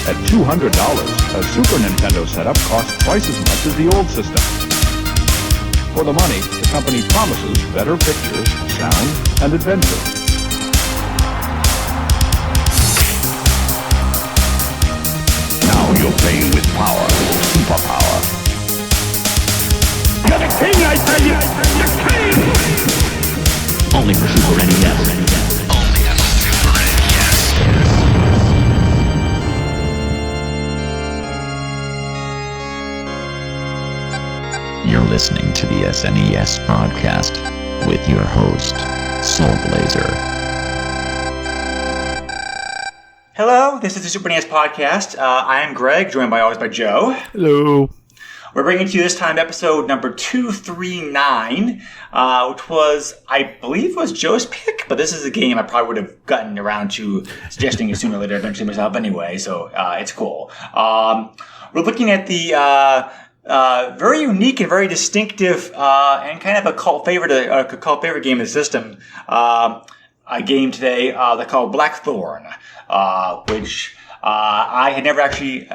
At $200, a Super Nintendo setup costs twice as much as the old system. For the money, the company promises better pictures, sound, and adventure. Now you're playing with power, superpower. You're the king, I tell you! The king! Only for Super NES. Only on Super NES. You're listening to the SNES podcast with your host, Soul Blazer. Hello, this is the Super NES podcast. I am Greg, joined always by Joe. Hello. We're bringing to you this time episode number 239, which was, I believe, was Joe's pick, but this is a game I probably would have gotten around to suggesting it sooner or later eventually myself anyway, so it's cool. We're looking at the very unique and very distinctive and kind of a cult favorite game of the system. A game today they call Blackthorne, which I had never actually,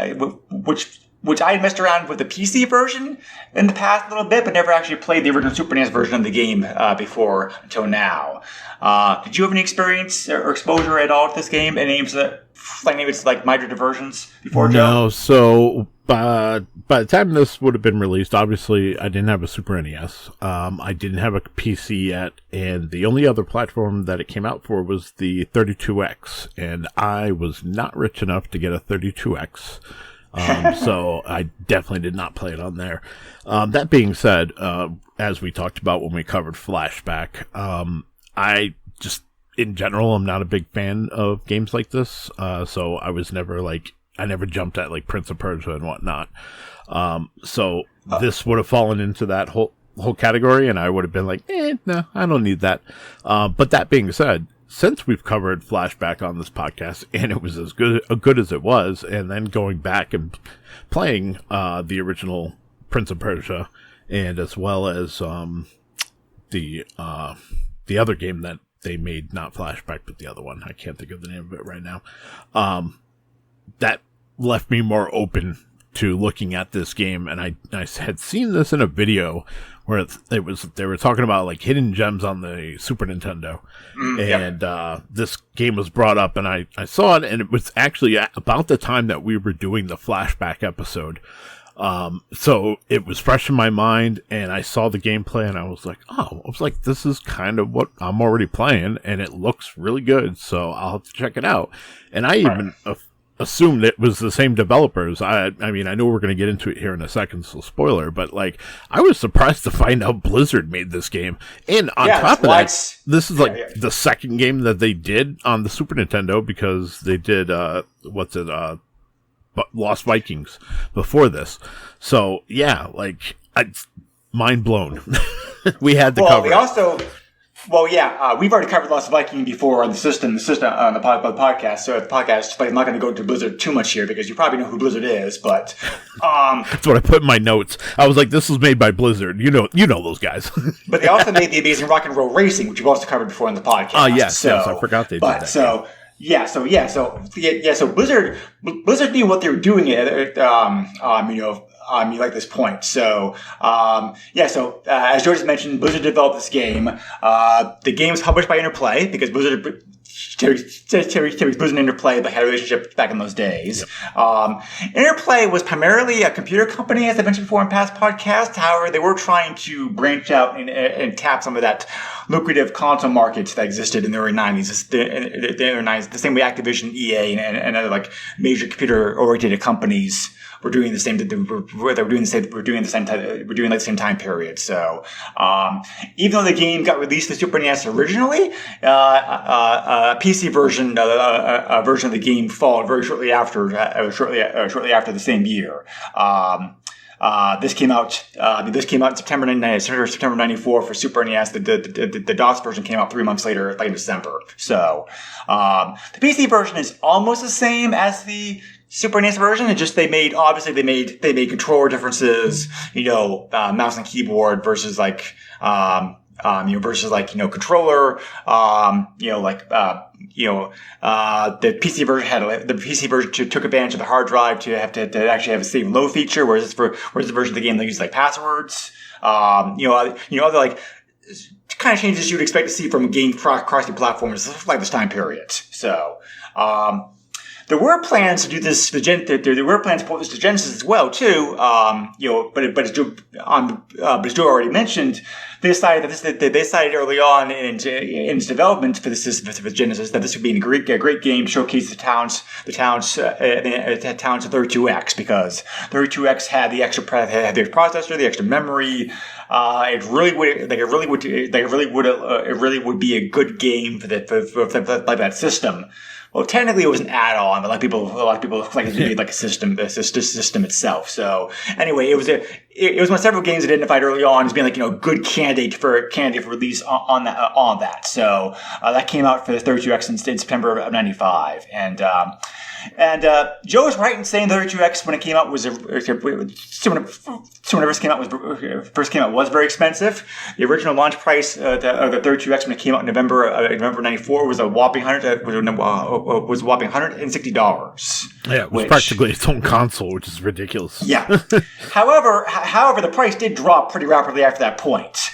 which I had messed around with the PC version in the past a little bit, but never actually played the original Super NES version of the game before until now. Did you have any experience or exposure at all to this game? Any of its like migrated versions before, Joe? No, so by the time this would have been released, obviously I didn't have a Super NES. I didn't have a PC yet, and the only other platform that it came out for was the 32X, and I was not rich enough to get a 32X. So I definitely did not play it on there. That being said, as we talked about when we covered Flashback, I just, in general, I'm not a big fan of games like this. So I was never I never jumped at like Prince of Persia and whatnot. So this would have fallen into that whole category, and I would have been like, no, I don't need that. But that being said, since we've covered Flashback on this podcast, and it was as good as it was, and then going back and playing the original Prince of Persia, and as well as the other game that they made, not Flashback, but the other one, I can't think of the name of it right now, that left me more open to looking at this game, and I had seen this in a video where they were talking about like hidden gems on the Super Nintendo, and this game was brought up, and I saw it, and it was actually about the time that we were doing the Flashback episode, so it was fresh in my mind, and I saw the gameplay, and I was like, this is kind of what I'm already playing, and it looks really good, so I'll have to check it out, and I even assumed it was the same developers. I mean, I know we're going to get into it here in a second, so spoiler, but like, I was surprised to find out Blizzard made this game. And on top of that, this is the second game that they did on the Super Nintendo, because they did, Lost Vikings before this. So yeah, like, mind blown. We had to cover we've already covered Lost Viking before on the system on the podcast. So the podcast, but I'm not going to go to Blizzard too much here because you probably know who Blizzard is. But that's what I put in my notes. I was like, "This was made by Blizzard." You know those guys. But they also made the Amazing Rock and Roll Racing, which you've also covered before in the podcast. Yes, I forgot they did that. So Blizzard knew what they were doing like this point. So, as George mentioned, Blizzard developed this game. The game was published by Interplay because Terry's Blizzard and Interplay had a relationship back in those days. Yep. Interplay was primarily a computer company, as I mentioned before in past podcasts. However, they were trying to branch out and tap some of that lucrative console market that existed in the early 90s. The same way Activision, EA, and other like major computer-oriented companies were doing the same. We're doing the same time period. So, even though the game got released to Super NES originally, a PC version of the game followed very shortly after. Shortly after the same year. This came out in September 94 for Super NES. The DOS version came out 3 months later, like in December. So, the PC version is almost the same as the Super NES version. It just they made controller differences, mouse and keyboard versus like versus like, controller, the PC version took advantage of the hard drive to actually have a save and load feature, whereas the version of the game that uses like passwords, other like kind of changes you'd expect to see from a game crossing platforms like this time period. So, there were plans to do this. There were plans to port this to Genesis as well, too. But as Joe already mentioned, they decided early on in its development for the system for Genesis that this would be a great game to showcase the town's 32X, because 32X had the extra processor, the extra memory. It really would be a good game for that system. Well, technically, it was an add-on, but a lot of people like it to be like a system itself. So, anyway, it was one of several games identified early on as being like good candidate for release on that. So that came out for the 32X in September of '95, and Joe was right in saying the 32X when it came out was very expensive. The original launch price of the 32X when it came out in November '94 was a whopping $160. Yeah, it was practically its own console, which is ridiculous. Yeah. However, the price did drop pretty rapidly after that point.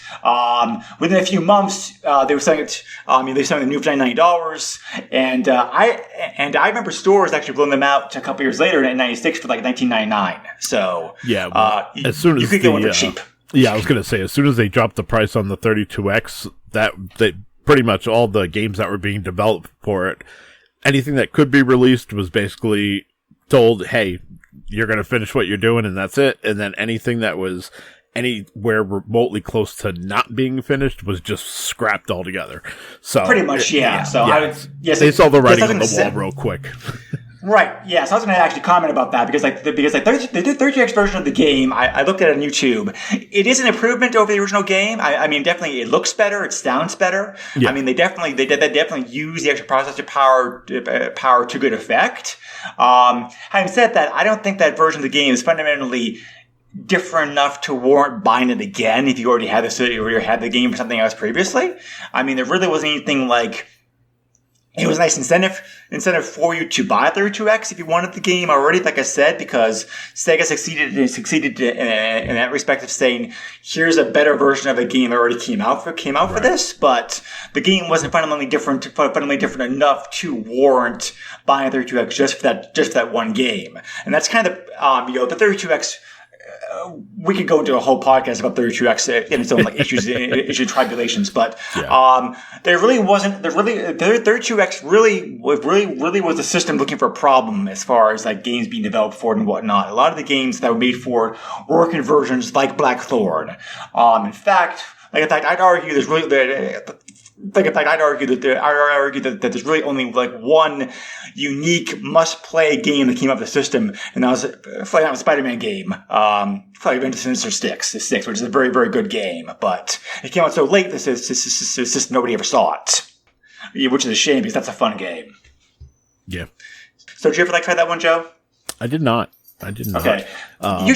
Within a few months, they were selling it. They were selling the new for $99, and I remember stores actually blowing them out a couple years later in '96 for like $19.99. So yeah, as soon as you could get one for cheap. Yeah, I was gonna say as soon as they dropped the price on the 32X, that pretty much all the games that were being developed for it, anything that could be released was basically told, "Hey, you're gonna finish what you're doing, and that's it." And then anything that was anywhere remotely close to not being finished was just scrapped altogether. So pretty much, yeah. They saw the writing on the wall real quick. Right. Yeah. So I was going to actually comment about that because the 32X version of the game, I looked at it on YouTube. It is an improvement over the original game. I mean, definitely it looks better. It sounds better. Yeah. I mean, they definitely use the extra processor power to good effect. Having said that, I don't think that version of the game is fundamentally different enough to warrant buying it again if you already had the game for something else previously. I mean, there really wasn't anything like. It was a nice incentive for you to buy 32X if you wanted the game already, like I said, because Sega succeeded in that respect of saying, here's a better version of a game that already came out for this, but the game wasn't fundamentally different enough to warrant buying 32X just for that one game. And that's kind of the 32X. We could go into a whole podcast about 32X in its own issues and tribulations, but there really wasn't. The 32X really was the system looking for a problem as far as like games being developed for it and whatnot. A lot of the games that were made for it were conversions like Blackthorne. In fact, I'd argue there's really. I'd argue that there's really only like one unique must-play game that came up with the system, and that was a Spider-Man game. Probably Into Sinister Six, which is a very, very good game, but it came out so late that system nobody ever saw it, which is a shame because that's a fun game. Yeah. So did you ever try that one, Joe? I did not. Okay. You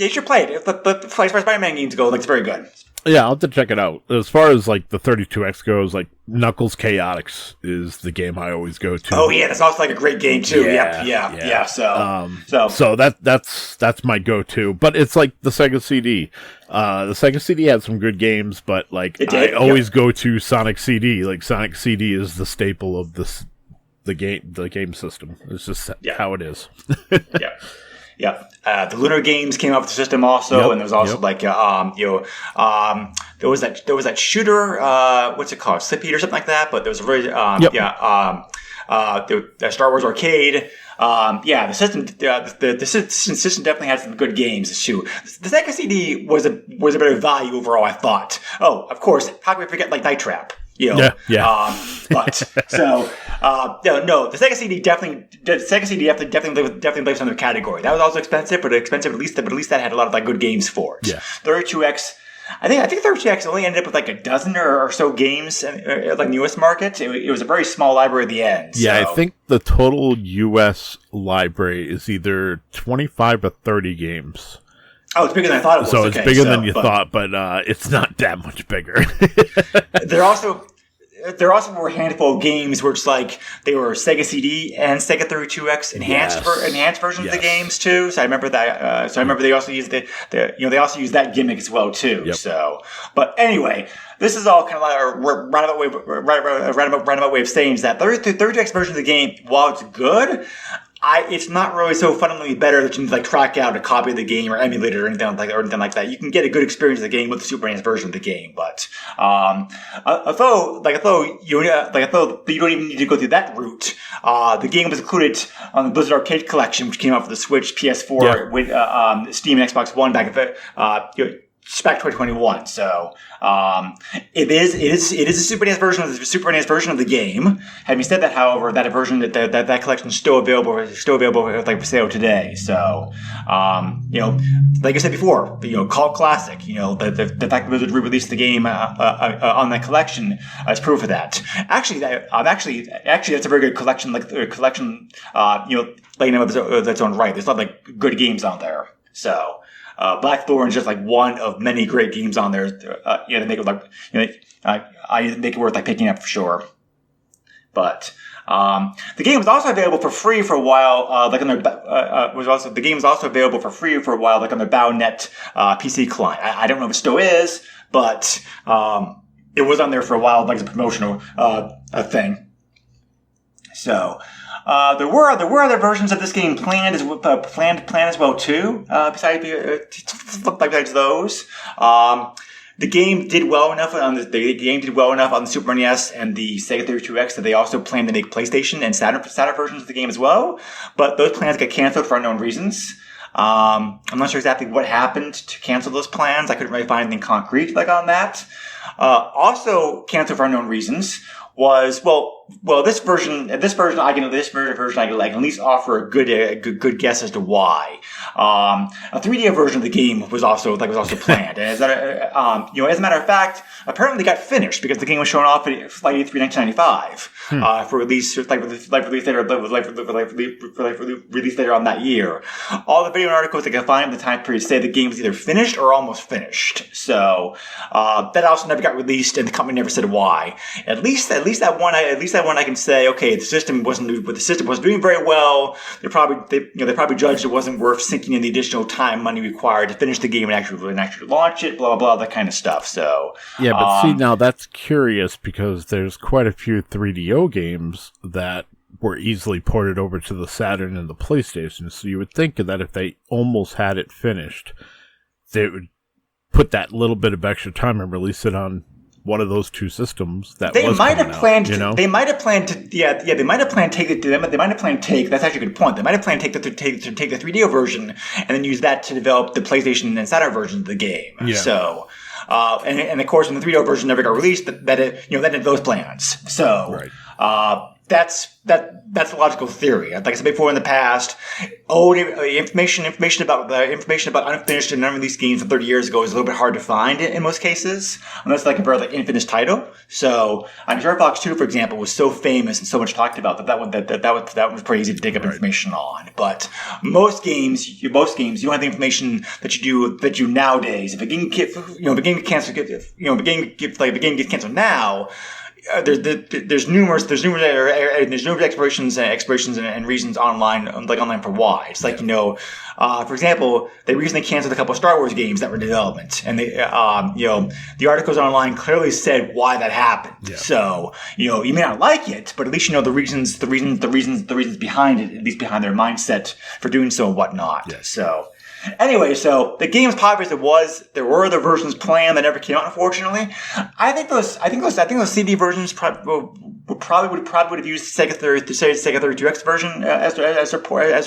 should play it. But as far as Spider-Man games go, it's very good. Yeah, I'll have to check it out. As far as the 32X goes, Knuckles Chaotix is the game I always go to. Oh yeah, that's also a great game too. Yeah. So that's my go-to. But it's like the Sega CD. The Sega CD had some good games, but I always go to Sonic CD. Sonic CD is the staple of the game system. It's just how it is. Yeah. Yeah, the Lunar games came out with the system also, and there was also there was that shooter, what's it called, Slip Heat or something like that. But there was a very Star Wars Arcade. The system definitely had some good games too. The Sega CD was a better value overall, I thought. Oh, of course, how can we forget Night Trap? The Sega CD definitely plays another category. That was also expensive, but at least that had a lot of good games for it. Yeah. 32X, I think 32X only ended up with a dozen or so games in the US market. It was a very small library at the end. Yeah, so. I think the total US library is either 25 or 30 games. Oh, it's bigger than I thought it was. So it's bigger than you thought, but it's not that much bigger. There also were a handful of games where it's like they were Sega CD and Sega 32X enhanced versions of the games too. So I remember that. So I remember they also used they also used that gimmick as well too. Yep. So, but anyway, this is all kind of like a roundabout way of saying is that the 32X version of the game, while it's good, it's not really so fundamentally better that you need to like track out a copy of the game or emulate it or anything like that. You can get a good experience of the game with the Super NES version of the game, but although you don't even need to go through that route, the game was included on the Blizzard Arcade Collection, which came out for the Switch, PS4, with Steam and Xbox One back in back 2021. So it is a Super NES version of the game. Having said that, however, that version that collection is still available like for sale today. So like I said before, cult classic. The fact that Blizzard re-released the game on that collection is proof of that. Actually, that's a very good collection. Laying out of its own right. There's a lot of like good games on there. So. Blackthorne is just like one of many great games on there. To make it make it worth like picking up for sure. But the game was also available for free for a while. The game was also available for free for a while, like on their BowNet PC client. I don't know if it still is, but it was on there for a while, like as a promotional thing. So. There were other versions of this game planned as well too. Besides those, the game did well enough on the Super NES and the Sega 32X that they also planned to make PlayStation and Saturn versions of the game as well. But those plans got canceled for unknown reasons. I'm not sure exactly what happened to cancel those plans. I couldn't really find anything concrete on that. Also canceled for unknown reasons was this version I can at least offer a good guess as to why. A 3D version of the game was also planned. And as a matter of fact, apparently got finished because the game was shown off at Flight 83 1995 for release later on that year. All the video articles I could find in the time period say the game was either finished or almost finished. So that also never got released, and the company never said why. At least that one I can say, okay, the system wasn't doing very well. They probably judged it wasn't worth sinking in the additional time, money required to finish the game and actually launch it, blah blah blah, that kind of stuff. So yeah, but see, now that's curious because there's quite a few 3DO games that were easily ported over to the Saturn and the PlayStation. So you would think that if they almost had it finished, they would put that little bit of extra time and release it on one of those two systems. They might have planned to take that's actually a good point. They might have planned to take the 3DO version and then use that to develop the PlayStation and Saturn version of the game. Yeah. So and of course when the 3DO version never got released, that ended those plans. So right. That's a logical theory. Like I said before in the past, information about unfinished and unreleased games from 30 years ago is a little bit hard to find in most cases, unless like a very infinished title. So, Star Fox 2, for example, was so famous and so much talked about that was pretty easy to dig up information on. But most games, you don't have the information that you do nowadays. If a game gets canceled now. There's numerous explorations and reasons online for why. It's like, for example, they recently canceled a couple of Star Wars games that were in development, and they, the articles online clearly said why that happened. Yeah. So, you may not like it, but at least you know the reasons behind it, at least behind their mindset for doing so and whatnot. Yes. So. Anyway, so the game, as popular as it was, there were other versions planned that never came out, unfortunately. I think those CD versions would probably have used the Sega 32X version as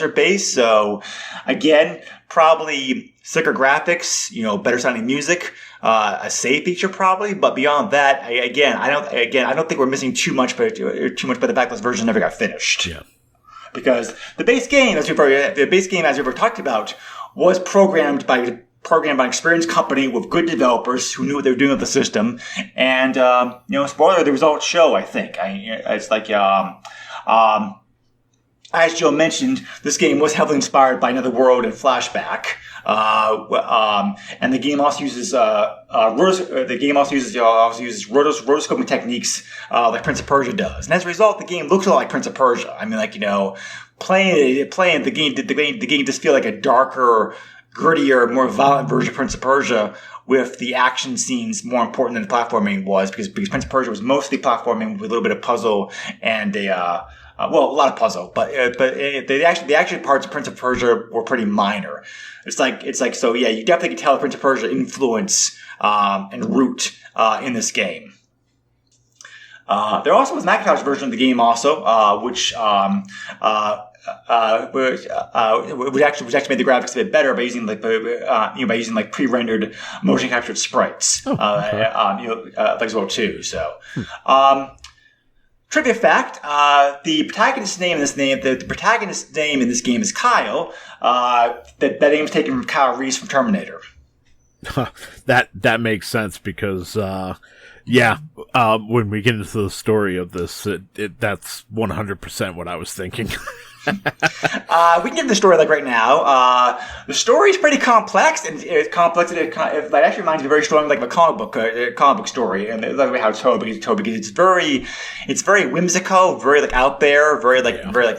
their base. So again, probably slicker graphics, better sounding music, a save feature probably. But beyond that, I don't think we're missing too much by the fact those versions never got finished. Yeah. Because the base game, as we've already talked about, was programmed by an experienced company with good developers who knew what they were doing with the system. And, spoiler, the results show, I think. It's like, as Joe mentioned, this game was heavily inspired by Another World and Flashback. And the game also uses rotoscoping techniques like Prince of Persia does. And as a result, the game looks a lot like Prince of Persia. I mean, like, playing the game just feel like a darker, grittier, more violent version of Prince of Persia, with the action scenes more important than the platforming was, because Prince of Persia was mostly platforming with a little bit of puzzle and a lot of puzzle, but the actual parts of Prince of Persia were pretty minor. It's like so yeah, you definitely can tell the Prince of Persia influence and root in this game. There also was a Macintosh version of the game also, which actually made the graphics a bit better by using pre-rendered motion captured sprites, like as well too. So. Trivia fact: the protagonist's name in this game is Kyle. That name is taken from Kyle Reese from Terminator. That makes sense because when we get into the story of this, that's 100% what I was thinking. We can get into the story like right now. The story is pretty complex, and it actually reminds me very strongly like a comic book story, and that's how it's told because it's very whimsical, very like out there, very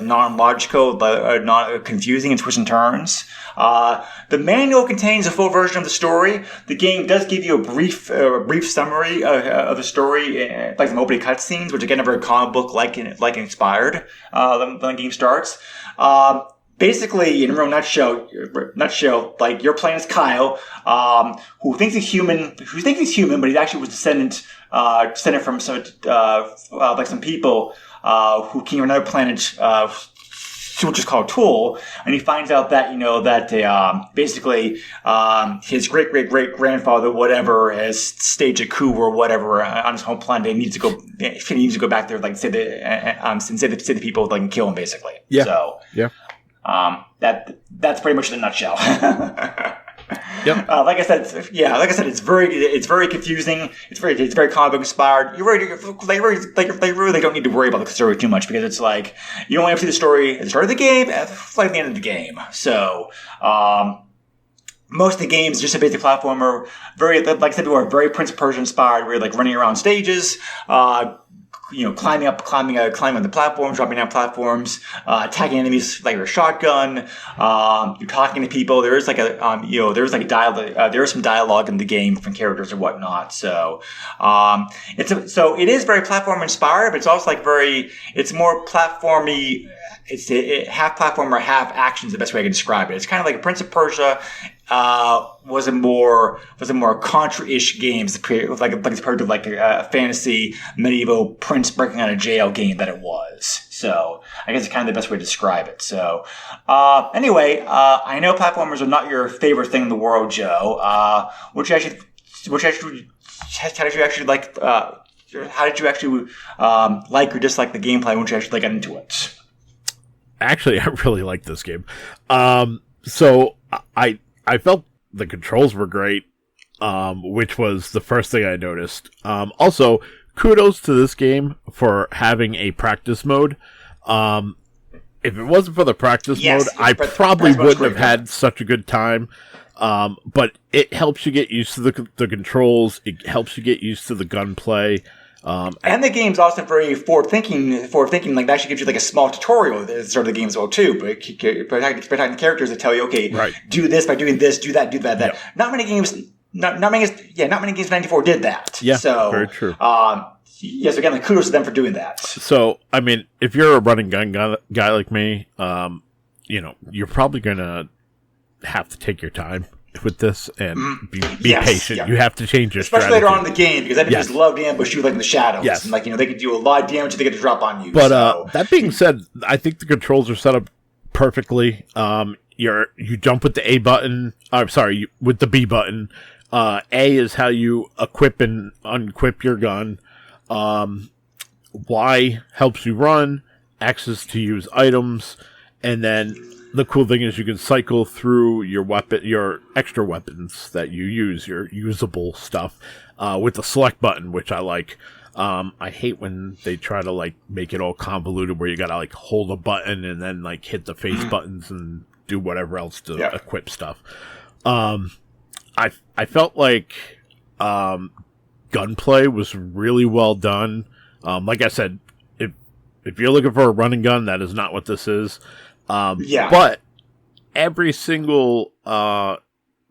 non-logical, not confusing and twists and turns. The manual contains a full version of the story. The game does give you a brief summary of the story, like some opening cutscenes, which again are very comic book like inspired. When the game starts. Basically, in a real nutshell, like you're playing as Kyle, who thinks he's human, but he actually was descended from some people who came from another planet, which is called Tool, and he finds out that his great grandfather has staged a coup or whatever on his home planet. He needs to go back there, like say the people like kill him basically. Yeah. So yeah. That's pretty much the nutshell. Yep. Like I said, it's very confusing. It's very comic book inspired. You really don't need to worry about the story too much because it's like you only have to see the story at the start of the game, at the end of the game. So, most of the games just a basic platformer, like I said before, very Prince of Persia inspired. Where you're like running around stages, climbing on the platforms, dropping down platforms, attacking enemies like your shotgun. You're talking to people. There is some dialogue in the game from characters or whatnot. So, it is very platform inspired, but it's also it's more platformy. It's half platformer, half action is the best way I can describe it. It's kind of like Prince of Persia. Was a more Contra-ish game, compared to like a fantasy medieval prince breaking out of jail game that it was. So I guess it's kind of the best way to describe it. So anyway, I know platformers are not your favorite thing in the world, Joe. How did you actually like? How did you actually like or dislike the gameplay once you actually got into it? Actually, I really like this game. So I felt the controls were great, which was the first thing I noticed. Also, kudos to this game for having a practice mode. If it wasn't for the practice mode, I probably wouldn't have had such a good time. But it helps you get used to the controls. It helps you get used to the gunplay. And the game's also very forward-thinking. Like, that actually gives you like a small tutorial at the start of the game as well too. But protecting the characters that tell you, okay, right, do this by doing this, do that. Yep. Not many games. Not many games. 94 did that. Yeah, so very true. Yes, again, like, kudos to them for doing that. So, I mean, if you're a running gun guy like me, you're probably gonna have to take your time with this and be patient. Yeah. You have to change your especially strategy. later on in the game, because enemies love to ambush you like in the shadows. Yes. And like, they can do a lot of damage if they get to drop on you. But that being said, I think the controls are set up perfectly. You jump with the A button. I'm sorry, with the B button. A is how you equip and unequip your gun. Y helps you run. X is to use items, and then the cool thing is you can cycle through your extra weapons that you use, your usable stuff, with the select button, which I like. I hate when they try to like make it all convoluted where you gotta like hold a button and then like hit the face buttons and do whatever else to equip stuff. I felt like gunplay was really well done. Like I said, if you're looking for a run and gun, that is not what this is. But every single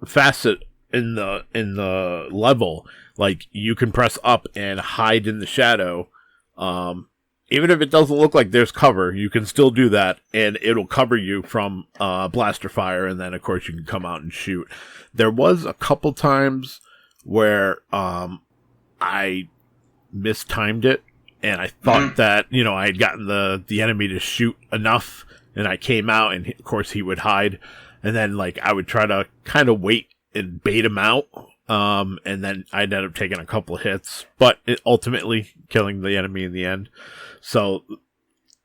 facet in the level, like you can press up and hide in the shadow. Even if it doesn't look like there's cover, you can still do that, and it'll cover you from blaster fire, and then of course you can come out and shoot. There was a couple times where I mistimed it, and I thought that, I had gotten the enemy to shoot enough, and I came out, and of course he would hide, and then like I would try to kind of wait and bait him out, and then I'd end up taking a couple of hits, but ultimately killing the enemy in the end. So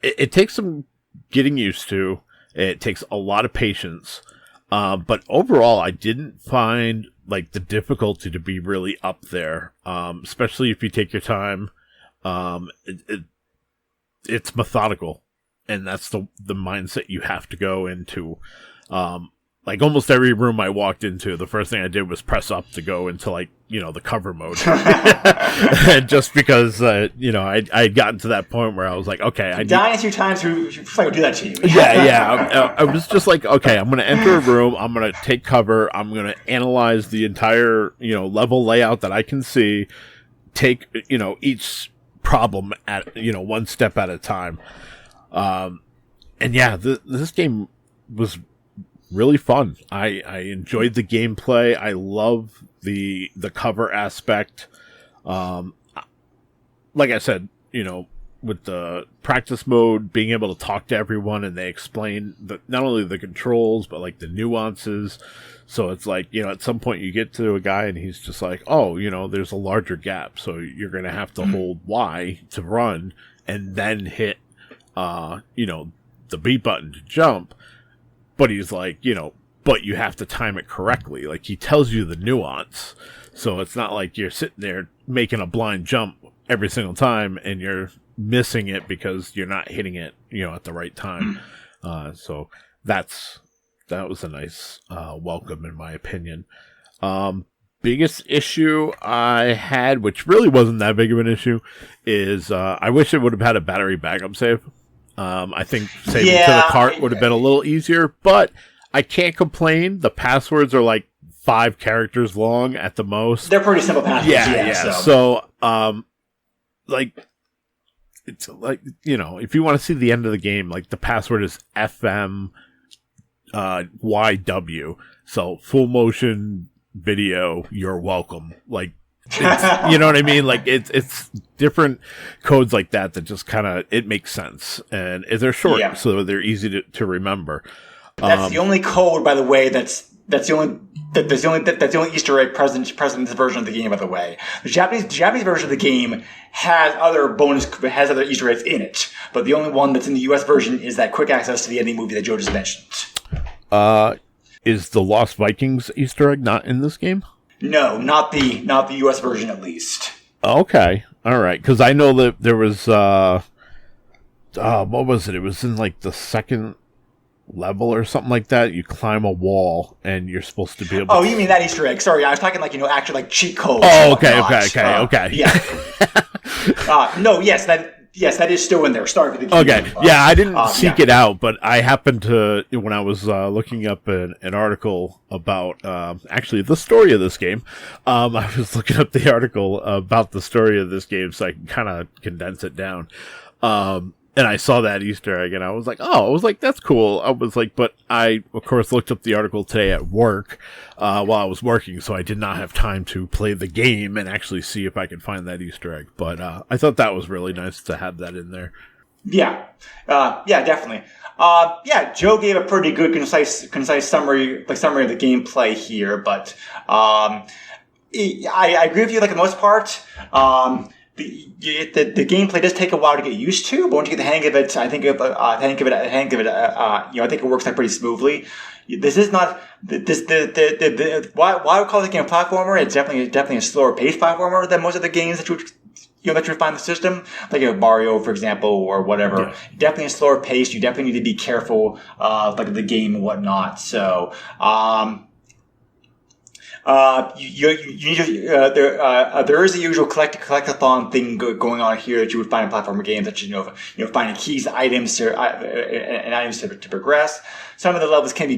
it takes some getting used to. It takes a lot of patience, but overall, I didn't find like the difficulty to be really up there, especially if you take your time. It's methodical, and that's the mindset you have to go into. Like almost every room I walked into, the first thing I did was press up to go into like, the cover mode. Just because, I'd gotten to that point where I was like, okay. I dying a few times before I would do that to you. I was just like, okay, I'm going to enter a room. I'm going to take cover. I'm going to analyze the entire, level layout that I can see. Take, each problem at, one step at a time. This game was really fun. I enjoyed the gameplay. I love the cover aspect. Like I said, with the practice mode, being able to talk to everyone and they explain not only the controls, but like the nuances. So it's like, at some point you get to a guy and he's just like, oh, there's a larger gap. So you're going to have to hold Y to run and then hit, the B button to jump. But he's like, but you have to time it correctly. Like, he tells you the nuance. So it's not like you're sitting there making a blind jump every single time and you're missing it because you're not hitting it, at the right time. So that was a nice welcome, in my opinion. Biggest issue I had, which really wasn't that big of an issue, is I wish it would have had a battery backup save. I think saving to the cart would have been a little easier, but I can't complain. The passwords are like 5 characters long at the most. They're pretty simple passwords. Yeah. So, it's like, if you want to see the end of the game, like the password is FM YW. So full motion video, you're welcome. Like, it's, you know what I mean? Like it's different codes like that just kind of, it makes sense, and they're short, so they're easy to remember. That's the only code, by the way. That's the only Easter egg present in this version of the game. By the way, the Japanese version of the game has other Easter eggs in it, but the only one that's in the U.S. version is that quick access to the ending movie that Joe just mentioned. Is the Lost Vikings Easter egg not in this game? No, not the U.S. version, at least. Okay, all right. Because I know that there was what was it? It was in like the second level or something like that. You climb a wall and you're supposed to be able. Oh, you mean that Easter egg? Sorry, I was talking like actually like cheat codes. Oh, okay. Yeah. No, that is still in there. Sorry for the game. Okay. Yeah, I didn't seek it out, but I happened to, when I was looking up an article about actually the story of this game, I was looking up the article about the story of this game so I can kind of condense it down. And I saw that Easter egg and I was like, that's cool. I was like, but I, of course, looked up the article today at work while I was working, so I did not have time to play the game and actually see if I could find that Easter egg. But I thought that was really nice to have that in there. Yeah. Definitely. Joe gave a pretty good, concise summary of the gameplay here, but I agree with you, like, the most part. The gameplay does take a while to get used to, but once you get the hang of it, I think it works out pretty smoothly. This is not why I would call this game a platformer. It's definitely a slower paced platformer than most of the games that let you refine the system, like Mario, for example, or whatever. Yeah. Definitely a slower pace. You definitely need to be careful, like the game and whatnot. So, there is the usual collectathon thing going on here that you would find in platformer games, that finding keys, items, and items to progress. Some of the levels can be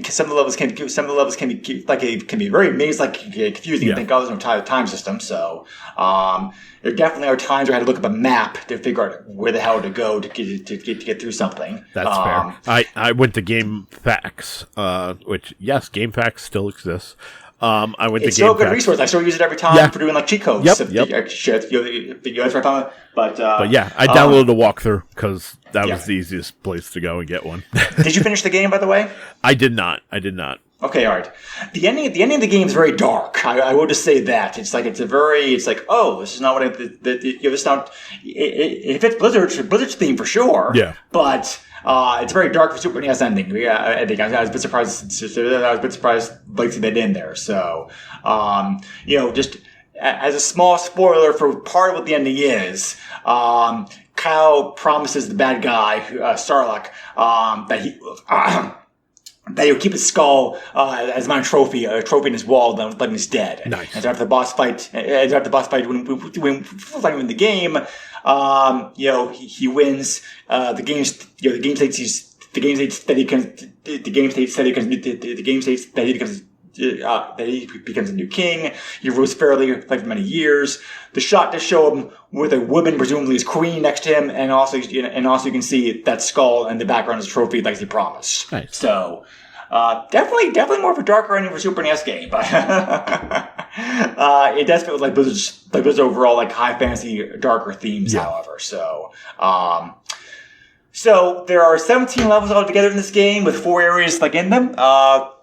very maze like confusing. Yeah. And think, oh, there's no time system. So there definitely are times where I had to look up a map to figure out where the hell to go to get through something. That's fair. I went to GameFAQs, which yes, GameFAQs still exists. I went it's to still a good GameFAQs. resource. I still use it every time for doing like cheat codes. Yep. But yeah, I downloaded a walkthrough because that was the easiest place to go and get one. Did you finish the game, by the way? I did not. Okay, all right. The ending of the game is very dark. I will just say that it's like oh, this is not what this is not. It fits Blizzard's theme for sure. Yeah, but. It's very dark for Super NES ending. I think I was a bit surprised. Like they did in there. So, just as a small spoiler for part of what the ending is, Kyle promises the bad guy, Starlock, that he'll keep his skull as a trophy in his wall, when he's dead. Nice. And after the boss fight, when fighting in the game. He wins. The game states that he becomes a new king. He rules fairly for many years. The shot does show him with a woman, presumably his queen, next to him, and also you can see that skull in the background as a trophy, like he promised. Nice. So. Definitely more of a darker ending for Super NES game, but it does feel like Blizzard's overall like high fantasy darker themes. Yeah. However, so there are 17 levels altogether in this game with 4 areas in them.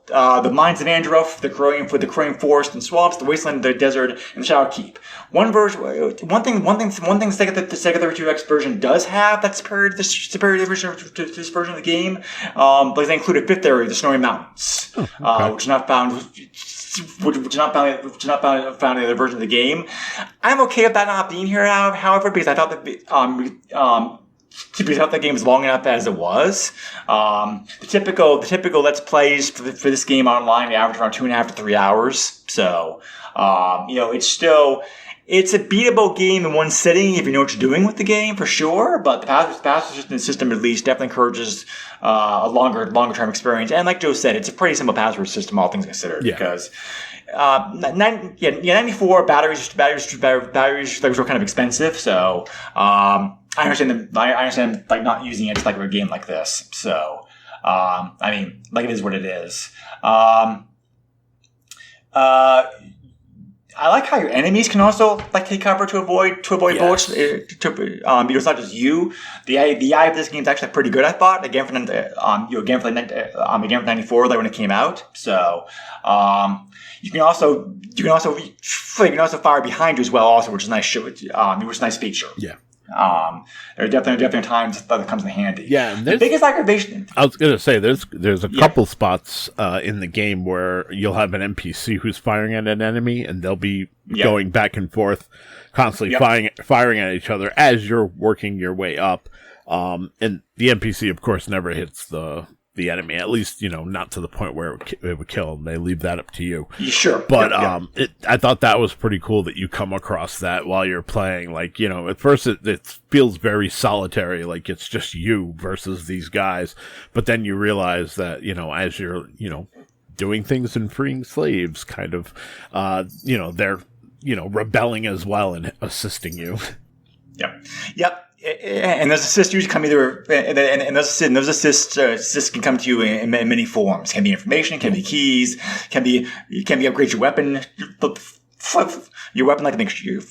The mines of Androth, the Crane Forest and Swamps, the Wasteland, the Desert, and the Shadow Keep. One thing the Sega 32X version does have that's superior to this version of the game, but they include a 5th area, the Snowy Mountains, which is not found. Which is not found in the other version of the game. I'm okay with that not being here, however, because I thought that because the game was long enough as it was. The typical Let's Plays for this game online average around 2.5 to 3 hours. So, it's a beatable game in one sitting if you know what you're doing with the game, for sure. But the password system, at least, definitely encourages a longer term experience. And like Joe said, it's a pretty simple password system, all things considered. Yeah. Because 94 batteries were kind of expensive. So I understand not using it like a game like this. So it is what it is. I like how your enemies can also take cover to avoid bullets. It's not just you. The AI of this game is actually pretty good, I thought. Again for 94, when it came out. So you can also fire behind you as well, also, which is nice. Which is a nice feature. Yeah. There are definitely times that comes in handy. Yeah, the biggest aggravation. I was gonna say there's a couple spots in the game where you'll have an NPC who's firing at an enemy, and they'll be going back and forth, constantly firing at each other as you're working your way up. And the NPC, of course, never hits the enemy. At least, not to the point where it would kill them. They leave that up to you. Sure. But I thought that was pretty cool that you come across that while you're playing. At first it feels very solitary, like it's just you versus these guys. But then you realize that, as you're, doing things and freeing slaves, kind of, they're, rebelling as well and assisting you. Yep. And those assists usually come either, and those assists can come to you in many forms. Can be information, can be keys, can be upgrade your weapon. Your weapon, like make your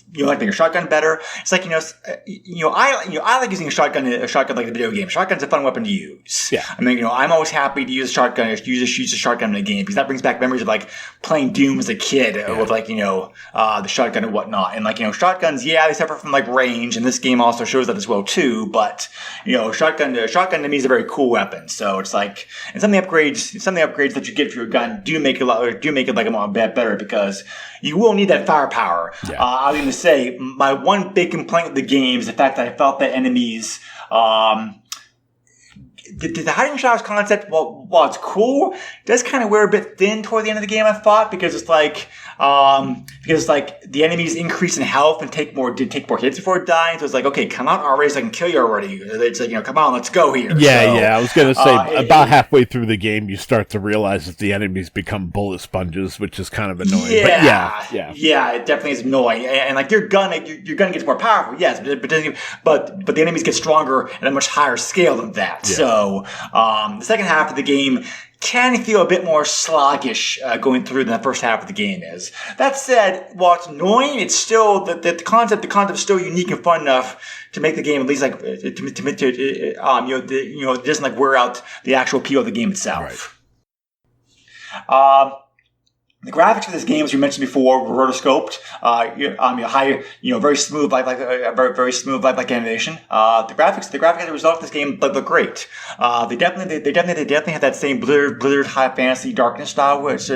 shotgun better. It's like I like using a shotgun like the video game. Shotgun's a fun weapon to use. Yeah. I'm always happy to use a shotgun. Use a shotgun in a game because that brings back memories of playing Doom as a kid with the shotgun and whatnot. And shotguns, they suffer from range, and this game also shows that as well too. But shotgun to me is a very cool weapon. So it's and some of the upgrades that you get for your gun do make it a lot better because you will need need that firepower. Yeah. I was going to say, my one big complaint with the game is the fact that I felt that enemies, the hiding shadows concept, while it's cool, it does kind of wear a bit thin toward the end of the game, I thought, because it's like the enemies increase in health and take more hits before dying. So it's like, okay, come out already, so I can kill you already. It's like, come on, let's go here. Yeah. I was gonna say about halfway through the game, you start to realize that the enemies become bullet sponges, which is kind of annoying. Yeah, but yeah, it definitely is annoying. And like your gun gets more powerful, yes, but the enemies get stronger at a much higher scale than that. Yeah. So the second half of the game can feel a bit more sluggish going through than the first half of the game is. That said, while it's annoying, it's still the concept is still unique and fun enough to make the game at least like it doesn't like wear out the actual appeal of the game itself. Right. The graphics of this game, as you mentioned before, were rotoscoped. High, very smooth, very smooth, like animation. The graphics as a result of this game look great. They definitely have that same blizzard high fantasy darkness style with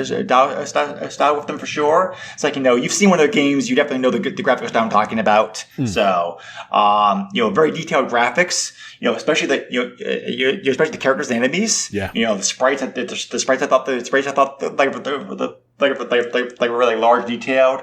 them for sure. It's like you've seen one of their games, you definitely know the graphical style I'm talking about. So, very detailed graphics. Especially especially the characters and enemies. Yeah. The sprites. The sprites. I thought were really large, detailed.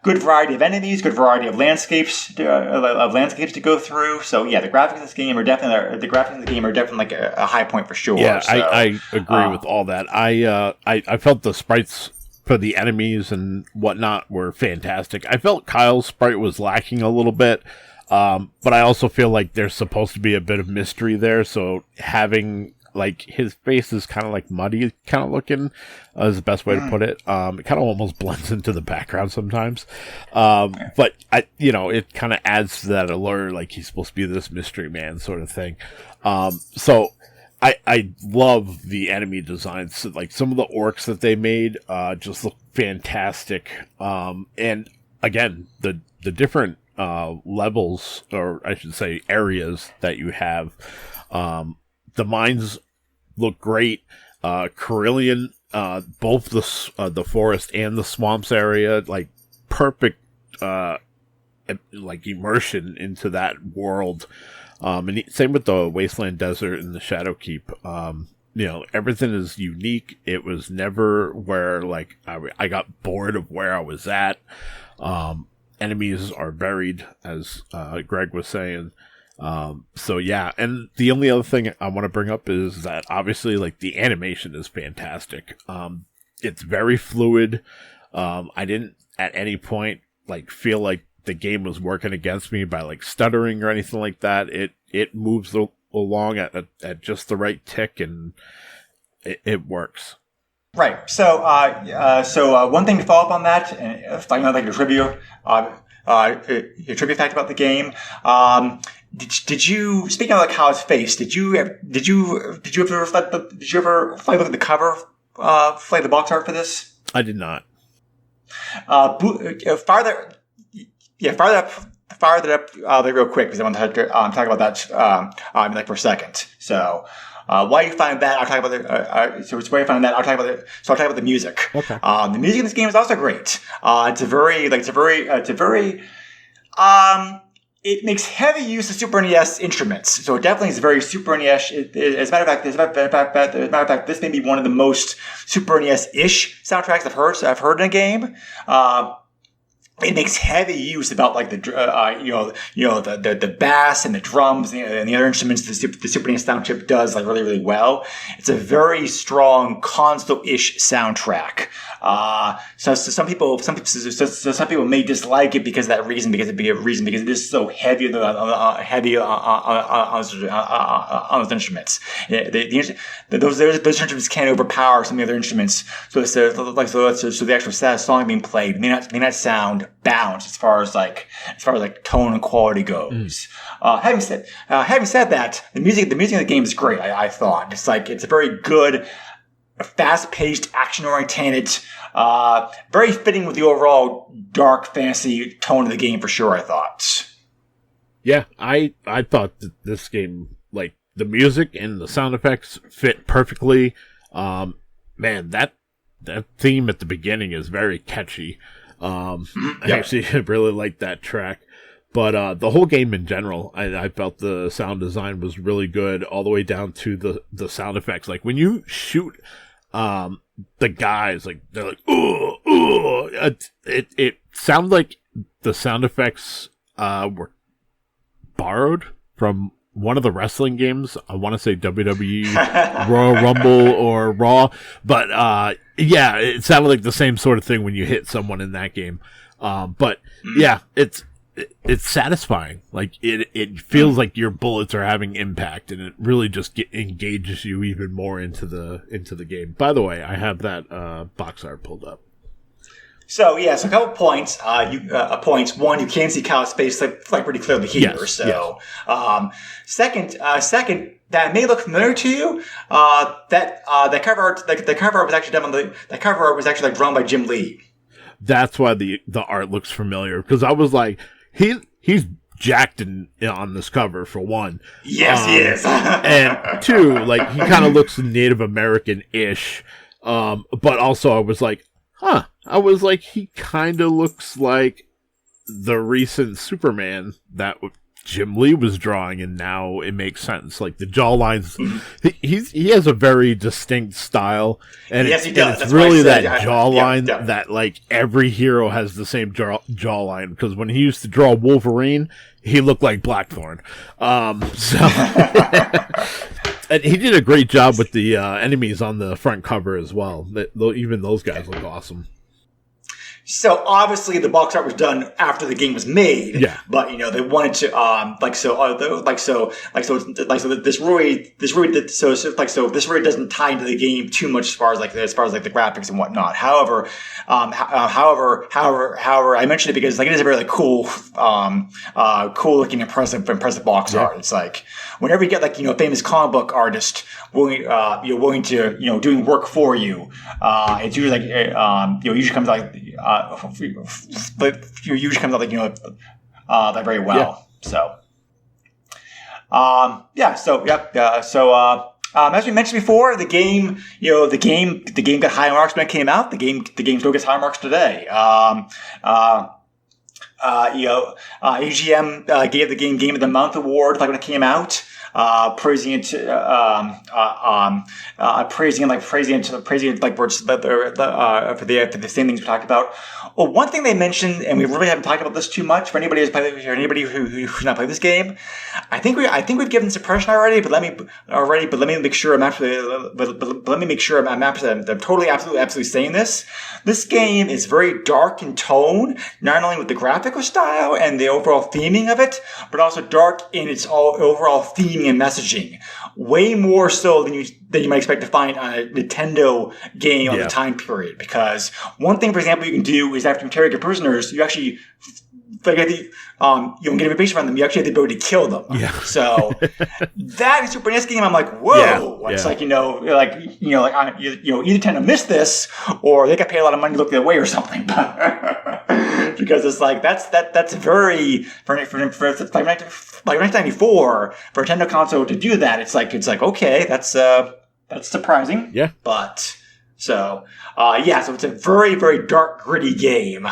Good variety of enemies. Good variety of landscapes. To go through. So yeah, the graphics of this game are definitely like a high point for sure. Yeah, so, I agree with all that. I felt the sprites for the enemies and whatnot were fantastic. I felt Kyle's sprite was lacking a little bit. But I also feel like there's supposed to be a bit of mystery there, so having, like, his face is kind of like muddy kind of looking, is the best way to put it. It kind of almost blends into the background sometimes. But, it kind of adds to that allure, like he's supposed to be this mystery man sort of thing. So I love the enemy designs. Like, some of the orcs that they made, just look fantastic. And, again, the different levels, or I should say areas that you have. The mines look great. Carillion, both the forest and the swamps area, like perfect, like immersion into that world. And same with the Wasteland Desert and the Shadowkeep. Everything is unique. It was never where like I got bored of where I was at. Enemies are varied, as Greg was saying. So yeah, and the only other thing I want to bring up is that obviously, like, the animation is fantastic. It's very fluid. I didn't at any point like feel like the game was working against me by like stuttering or anything like that. It moves along at just the right tick, and it works. Right. So, one thing to follow up on that, and if I know like your trivia fact about the game, did you, speaking of like how it's faced, did you ever look at the cover, the box art for this? I did not. Farther up, real quick, because I want to talk about that for a second. So. Why you find that? I'll talk about I'll talk about the music. Okay. The music in this game is also great. It makes heavy use of Super NES instruments, so it definitely is very Super NES. As a matter of fact, this may be one of the most Super NES-ish soundtracks I've heard in a game. It makes heavy use about like the bass and the drums and the other instruments the Super NES sound chip does like really, really well. It's a very strong console-ish soundtrack. So some people may dislike it because of that reason, because it is so heavy on those instruments. Those instruments can't overpower some of the other instruments. So the actual song being played may not sound balanced as far as tone and quality goes. Having said that, the music of the game is great. I thought it's a very good, fast-paced, action-oriented, very fitting with the overall dark fantasy tone of the game for sure. I thought. Yeah, I thought that this game, like, the music and the sound effects fit perfectly. Man, that that theme at the beginning is very catchy. I actually really like that track. But the whole game in general, I felt the sound design was really good, all the way down to the sound effects. Like when you shoot the guys, like they're like, ooh, ooh. It sounded like the sound effects were borrowed from one of the wrestling games. I want to say WWE Royal Rumble or Raw, but yeah, it sounded like the same sort of thing when you hit someone in that game. But yeah, it's satisfying. Like it feels like your bullets are having impact, and it really just engages you even more into the game. By the way, I have that box art pulled up. So a couple points. Points. One, you can see Kyle's face like pretty clearly here. Yes, Second, that may look familiar to you. That cover art, the cover art was actually done that cover art was actually like drawn by Jim Lee. That's why the art looks familiar, because I was like, he's jacked on this cover, for one. Yes, he is. And two, like, he kind of looks Native American-ish. But also I was like, he kind of looks like the recent Superman that Jim Lee was drawing, and now it makes sense. Like the jawlines, he has a very distinct style, and yes, he does. It's That's really that jawline that like every hero has the same jawline. Because when he used to draw Wolverine, he looked like Blackthorne. And he did a great job with the enemies on the front cover as well. Even those guys look awesome. So obviously the box art was done after the game was made. Yeah. But they wanted to this really doesn't tie into the game too much as far as the graphics and whatnot. However, I mentioned it because it is a very cool looking impressive box art. It's like whenever you get famous comic book artist willing to doing work for you, it's usually usually comes out very well. Yeah. So, as we mentioned before, the game got high marks when it came out. The game still gets high marks today. AGM gave the Game of the Month award when it came out. Praising it, for the same things we talked about. Well, one thing they mentioned, and we really haven't talked about this too much for anybody who's who's not played this game. I think we've given this impression already, but let me make sure I'm totally absolutely saying this. This game is very dark in tone, not only with the graphical style and the overall theming of it, but also dark in its overall theming and messaging. Way more so than you might expect to find on a Nintendo game of the time period. Because one thing, for example, you can do is after you interrogate your prisoners, you actually get information from them. You actually have the ability to kill them. Yeah. So that is Super NES game. I'm like, whoa! It's like either tend to miss this, or they got paid a lot of money to look the other way or something. Because it's like that's very for 1994 for a Nintendo console to do that. It's like okay, that's surprising. Yeah. But so it's a very, very dark, gritty game.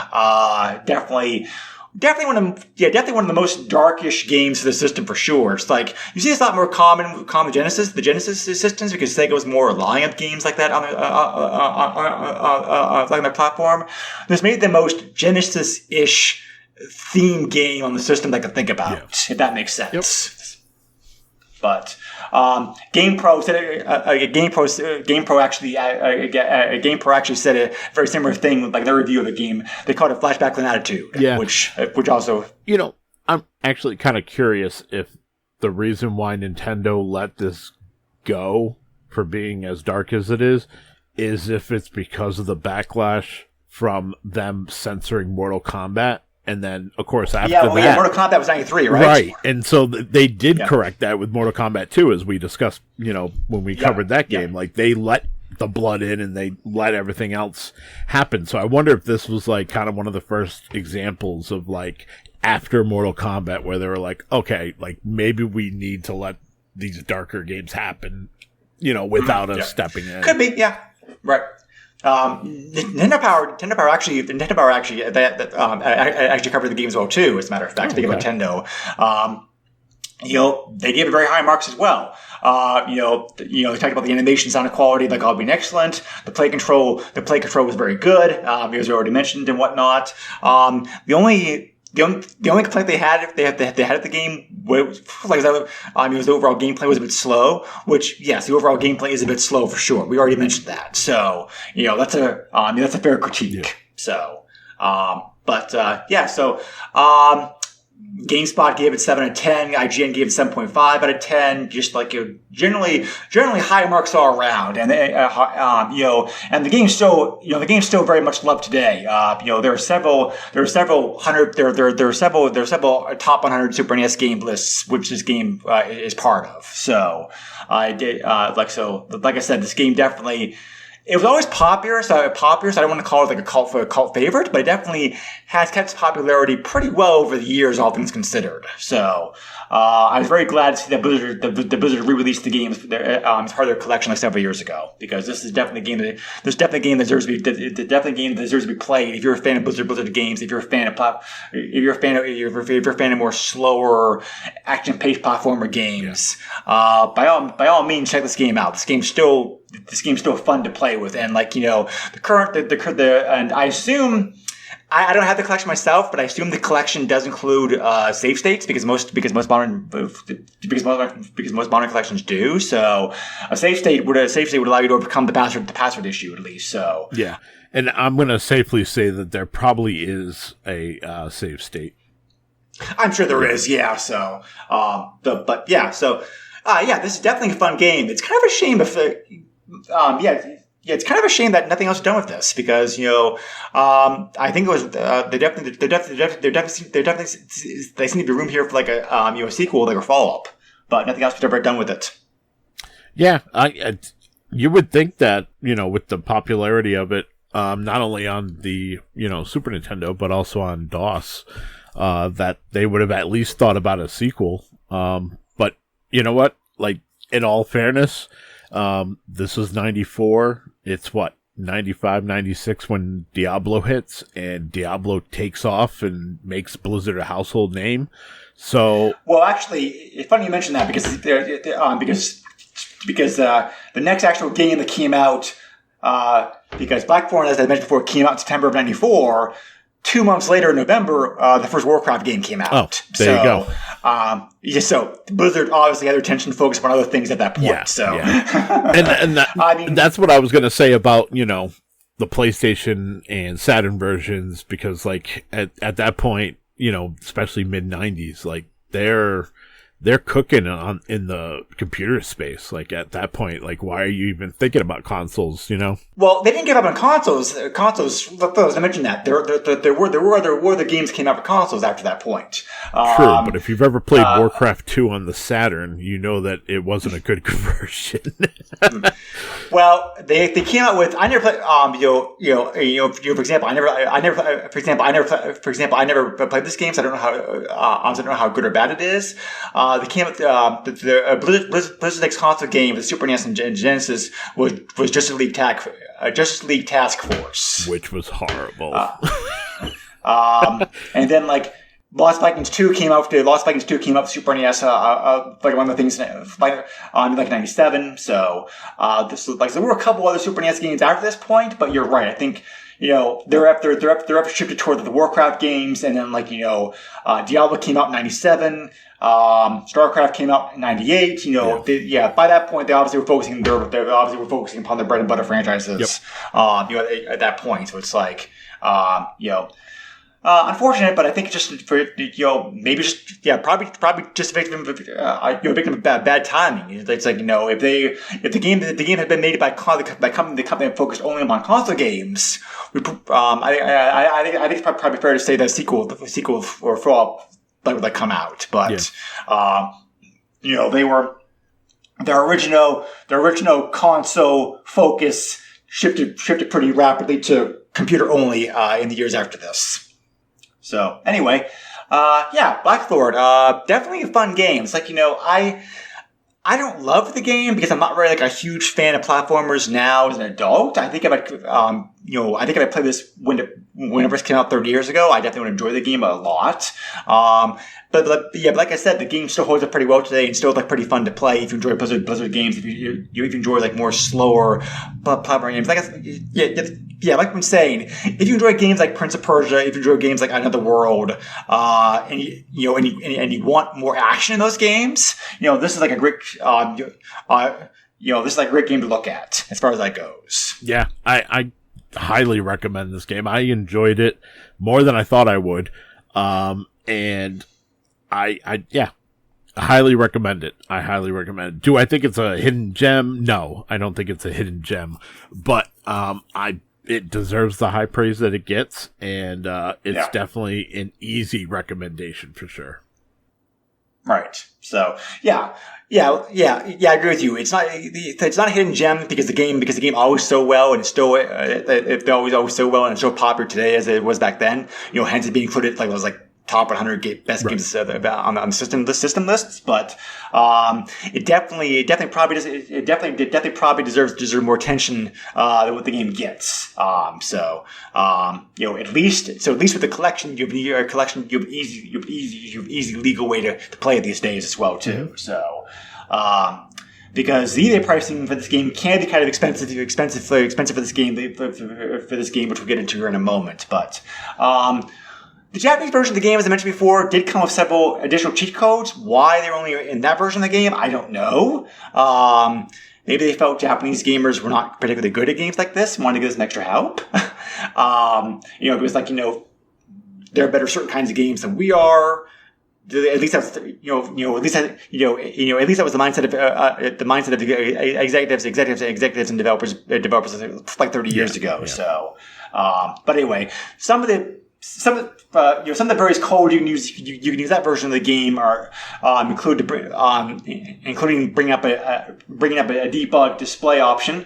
Definitely one of the most darkish games for the system for sure. It's like you see this a lot more common the Genesis systems, because Sega was more reliant on games like that on their platform. This made the most Genesis-ish theme game on the system that I could think about, if that makes sense. Yep. But GamePro actually said a very similar thing, like their review of the game. They called it Flashback with an Attitude, which also I'm actually kind of curious if the reason why Nintendo let this go for being as dark as it is if it's because of the backlash from them censoring Mortal Kombat. And then, of course, after that... Mortal Kombat was 93, right? Right. And so they did correct that with Mortal Kombat 2, as we discussed, when we covered that game. Like, they let the blood in and they let everything else happen. So I wonder if this was, kind of one of the first examples of, after Mortal Kombat, where they were like, okay, maybe we need to let these darker games happen, without us stepping in. Could be, yeah. Right. Nintendo Power actually actually covered the game as well too. As a matter of fact, speaking of Nintendo, they gave it very high marks as well. They talked about the animation, sound quality, like all being excellent. The play control was very good, as we already mentioned and whatnot. The only complaint they had at the game was the overall gameplay was a bit slow. Which, yes, the overall gameplay is a bit slow for sure. We already mentioned that. So that's a fair critique. Yeah. So, GameSpot gave it 7 out of 10. IGN gave it 7.5 out of 10. Just like generally high marks all around. And and the game's still very much loved today. There are several top 100 Super NES game lists which this game is part of. So like I said, this game definitely. It was always popular, so I don't want to call it like a cult favorite, but it definitely has kept its popularity pretty well over the years, all things considered. So I was very glad to see that Blizzard re-released the game as part of their collection like several years ago, because this is definitely a game that deserves to be played. If you're a fan of Blizzard games, if you're a fan of more slower action-paced platformer games, by all means check this game out. This game's still fun to play with, and and I assume I don't have the collection myself, but I assume the collection does include save states because most modern collections do. So a save state would allow you to overcome the password issue at least. So yeah, and I'm going to safely say that there probably is a save state. I'm sure there is. Yeah. So this is definitely a fun game. It's kind of a shame if it's kind of a shame that nothing else is done with this, because I think it was they seem to be room here for like a sequel, like a follow up, but nothing else was ever done with it. Yeah, you would think that with the popularity of it, not only on the Super Nintendo but also on DOS, that they would have at least thought about a sequel. But you know what? Like, in all fairness. This was 94. It's 95, 96 when Diablo hits, and Diablo takes off and makes Blizzard a household name. So, well, actually, it's funny you mention that because the next actual game that came out, because Blackthorne, as I mentioned before, came out in September of 94. 2 months later, in November, the first Warcraft game came out. Oh, there you go. So Blizzard obviously had their attention focused on other things at that point. Yeah, so, and that's what I was going to say about the PlayStation and Saturn versions, because like at that point, especially mid '90s, like they're cooking in the computer space. Like at that point, like why are you even thinking about consoles? Well, they didn't give up on consoles. Consoles. I mentioned that there were other games came out for consoles after that point. True, but if you've ever played Warcraft 2 on the Saturn, you know that it wasn't a good conversion. Well, they came out with. I never played. For example, I never played this game, so I don't know how good or bad it is. They came with Blizzard's next console game with Super NES and Genesis was Justice League Task Force, which was horrible. And then Lost Vikings 2 came out. Lost Vikings 2 came out with Super NES, like one of the things, like 97. So there were a couple other Super NES games after this point, but you're right. I think they're up shifted toward the Warcraft games, and then Diablo came out in 97. StarCraft came out in 98. By that point, they obviously were focusing. They obviously were focusing upon their bread and butter franchises. Yep. At that point, so it's unfortunate, but I think it's just for probably just a victim of bad timing. It's if the game had been made by the company focused only on console games, I think it's probably fair to say that the sequel for all would come out, but they were their original console focus shifted pretty rapidly to computer only in the years after this. So anyway, Blackthorne, definitely a fun game. It's I I don't love the game because I'm not really like a huge fan of platformers now as an adult. I think if I played this when it first came out 30 years ago, I definitely would enjoy the game a lot. But like I said, the game still holds up pretty well today and still like pretty fun to play if you enjoy Blizzard games. If you enjoy like more slower platform games, like like I'm saying, if you enjoy games like Prince of Persia, if you enjoy games like Another World, and you want more action in those games, this is like a great this is like a great game to look at as far as that goes. Yeah, I highly recommend this game. I enjoyed it more than I thought I would, and I highly recommend it. I highly recommend it. Do I think it's a hidden gem? No, I don't think it's a hidden gem, but it deserves the high praise that it gets, and it's definitely an easy recommendation for sure. Right. So I agree with you. It's not a hidden gem because the game always so well, and it's always so well, and it's so popular today as it was back then. Hence it being included like it was like top 100 best games on the system lists, but it definitely probably deserves more attention than what the game gets. At least with the collection, you have easy legal way to play it these days as well too. So. Because the eBay pricing for this game can be kind of expensive for this game, which we'll get into here in a moment. But the Japanese version of the game, as I mentioned before, did come with several additional cheat codes. Why they're only in that version of the game, I don't know. Maybe they felt Japanese gamers were not particularly good at games like this and wanted to give us some extra help. It was like, there are better certain kinds of games than we are. At least that's at least that was the mindset of executives and developers like 30 years ago. Yeah. So, but anyway, some of the various codes you can use that version of the game are including bringing up a debug display option,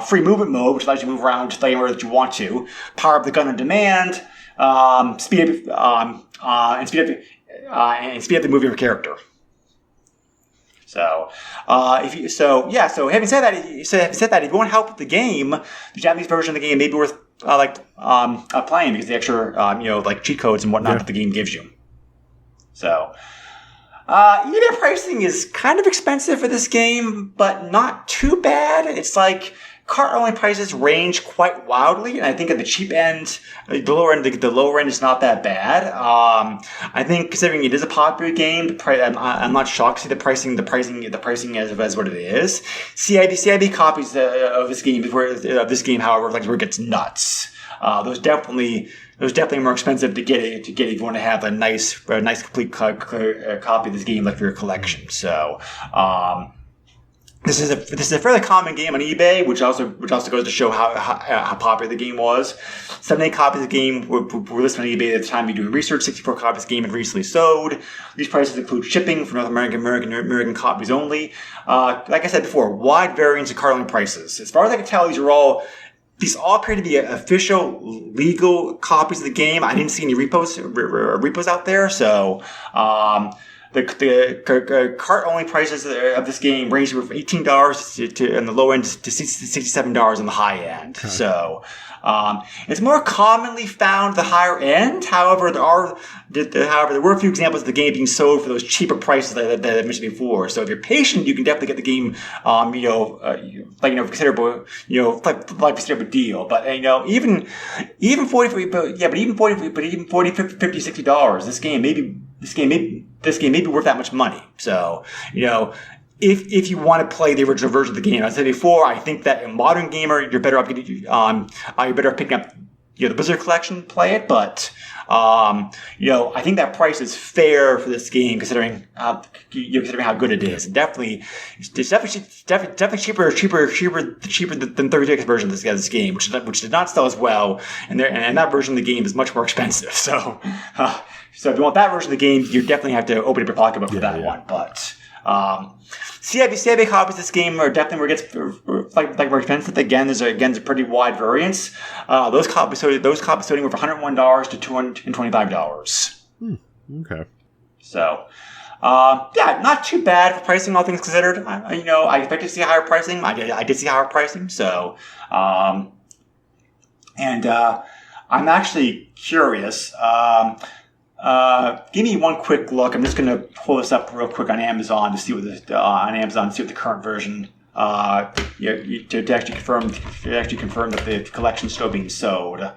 free movement mode, which allows you to move around just anywhere that you want to, power up the gun on demand, speed up the moving of a character. So, having said that, if you want help with the game, the Japanese version of the game may be worth playing because the extra cheat codes and whatnot that the game gives you. So, eBay pricing is kind of expensive for this game, but not too bad. It's like cart-only prices range quite wildly, and I think at the cheap end, the lower end is not that bad. I think considering it is a popular game, I'm not shocked to see the pricing as what it is. CIB copies of this game, however, like where it gets nuts. Those definitely more expensive to get if you want to have a nice complete copy of this game like for your collection. So. This is a fairly common game on eBay, which also goes to show how popular the game was. 78 copies of the game were listed on eBay at the time we do research. 64 copies of the game had recently sold. These prices include shipping for North American copies only. Like I said before, wide variance in cart-only prices. As far as I can tell, these all appear to be official legal copies of the game. I didn't see any repos out there, so. The cart-only prices of this game range from $18 to on the low end to $67 on the high end. Okay. So it's more commonly found at the higher end. However, there were a few examples of the game being sold for those cheaper prices that I mentioned before. So if you're patient, you can definitely get the game, considerable deal. But even $40, $50, $60, this game may be worth that much money. So, if you want to play the original version of the game, as I said before, I think that a modern gamer, you're better off picking up the Blizzard collection, play it. But I think that price is fair for this game, considering how good it is. It's definitely cheaper than 32X version of this game, which did not sell as well, and that version of the game is much more expensive. So. So if you want that version of the game, you definitely have to open up your pocketbook for that one. But CIB copies of this game are definitely where it gets more expensive. Again, there's a pretty wide variance. Those copies starting with $101 to $225. Okay. So, Yeah, not too bad for pricing, all things considered. I expected to see higher pricing. I did see higher pricing. So, and I'm actually curious. Give me one quick look. I'm just going to pull this up real quick on Amazon to see what the current version. To actually confirm that the collection's still being sold. Any